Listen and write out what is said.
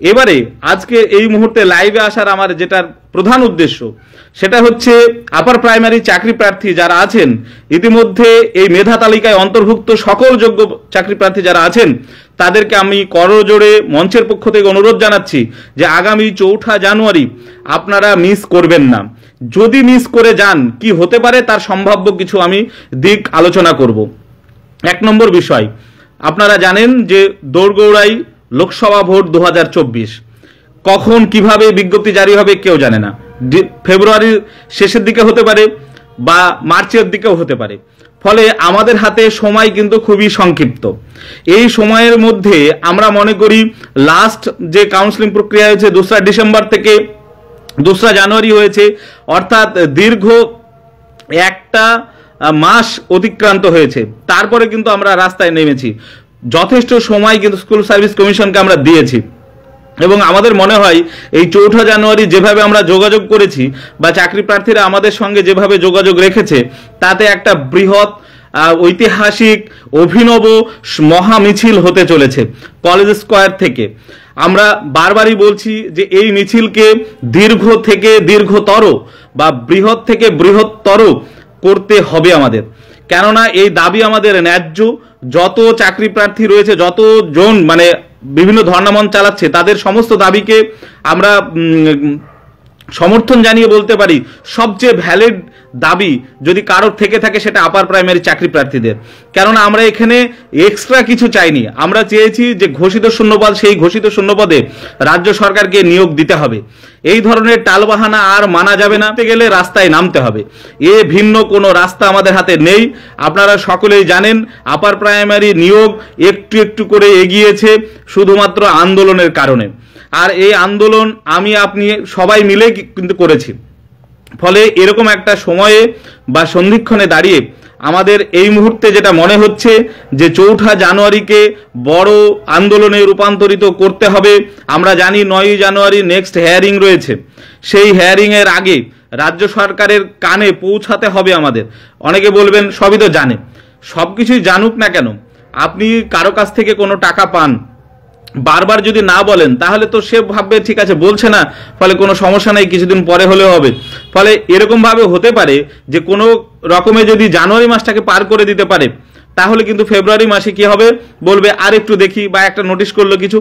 এবারে আজকে এই মুহূর্তে লাইভে আসার আমার যেটার প্রধান উদ্দেশ্য সেটা হচ্ছে আপার প্রাইমারি চাকরি প্রার্থী যারা আছেন, ইতিমধ্যে এই মেধা তালিকায় অন্তর্ভুক্ত সকল যোগ্য চাকরি প্রার্থী যারা আছেন তাদেরকে আমি করজোড়ে মঞ্চের পক্ষ থেকে অনুরোধ জানাচ্ছি যে আগামী 4 জানুয়ারি আপনারা মিস করবেন না। যদি মিস করে যান কি হতে পারে তার সম্ভাব্য কিছু আমি দিক আলোচনা করব। 1 নম্বর বিষয়, আপনারা জানেন যে দোরগৌড়াই লোকসভা ভোট 2024 কখন কিভাবে বিজ্ঞপ্তি জারি হবে কেউ জানে না। ফেব্রুয়ারির শেষের দিকে হতে পারে বা মার্চের দিকেও হতে পারে। ফলে আমাদের হাতে সময় কিন্তু খুবই সংক্ষিপ্ত। এই সময়ের মধ্যে আমরা মনে করি লাস্ট যে কাউন্সিলিং প্রক্রিয়া হয়েছে 2 ডিসেম্বর থেকে 2 জানুয়ারি হয়েছে, অর্থাৎ দীর্ঘ একটা মাস অতিক্রান্ত হয়েছে। তারপরে কিন্তু আমরা রাস্তায় নেমেছি, যথেষ্ট সময় কিন্তু স্কুল সার্ভিস কমিশনকে আমরা দিয়েছি এবং আমাদের মনে হয় এই 4 জানুয়ারি যেভাবে আমরা যোগাযোগ করেছি বা চাকরি প্রার্থীরা আমাদের সঙ্গে যেভাবে যোগাযোগ রেখেছে তাতে একটা বৃহৎ ঐতিহাসিক অভিনব মহা মিছিল হতে চলেছে কলেজ স্কয়ার থেকে। আমরা বারবারই বলছি যে এই মিছিলকে দীর্ঘ থেকে দীর্ঘতর বা বৃহৎ থেকে বৃহত্তর করতে হবে আমাদের, কেননা এই দাবি আমাদের ন্যায্য। যত চাকরি প্রার্থী রয়েছে, যতজন মানে বিভিন্ন ধর্ণামঞ্চ চালাচ্ছে, তাদের সমস্ত দাবিকে আমরা সমর্থন জানিয়ে বলতে পারি সবচেয়ে ভ্যালিড দাবি যদি কারোর থেকে থাকে সেটা আপার প্রাইমারি চাকরি প্রার্থীদের। কেননা আমরা এখানে এক্সট্রা কিছু চাইনি, আমরা চেয়েছি যে ঘোষিত শূন্যপদ, সেই ঘোষিত শূন্যপদে রাজ্য সরকারকে নিয়োগ দিতে হবে। এই ধরনের টালবাহানা আর মানা যাবে না, গেলে রাস্তায় নামতে হবে। এ ভিন্ন কোনো রাস্তা আমাদের হাতে নেই। আপনারা সকলেই জানেন আপার প্রাইমারি নিয়োগ একটু একটু করে এগিয়েছে শুধুমাত্র আন্দোলনের কারণে, আর এই আন্দোলন আমি আপনি সবাই মিলে কিন্তু করেছি। ফলে এরকম একটা সময়ে বা সন্ধিক্ষণে দাঁড়িয়ে আমাদের এই মুহূর্তে যেটা মনে হচ্ছে যে 4 জানুয়ারিকে বড় আন্দোলনে রূপান্তরিত করতে হবে। আমরা জানি 9 জানুয়ারি নেক্সট হেয়ারিং রয়েছে, সেই হেয়ারিং এর আগে রাজ্য সরকারের কানে পৌঁছাতে হবে আমাদের। অনেকে বলবেন সবই তো জানে, সব কিছুই জানুক না কেন, আপনি কারো কাছ থেকে কোনো টাকা পান, বারবার যদি না বলেন তাহলে তো সে ভাববে ঠিক আছে বলছে না, ফলে কোনো সমস্যা নেই, কিছুদিন পরে হলেও হবে। ফলে এরকম ভাবে হতে পারে যে কোনো রকমে যদি জানুয়ারি মাসটাকে পার করে দিতে পারে তাহলে কিন্তু ফেব্রুয়ারি মাসে কি হবে বলবে আর একটু দেখি, বা একটা নোটিশ করলো কিছু,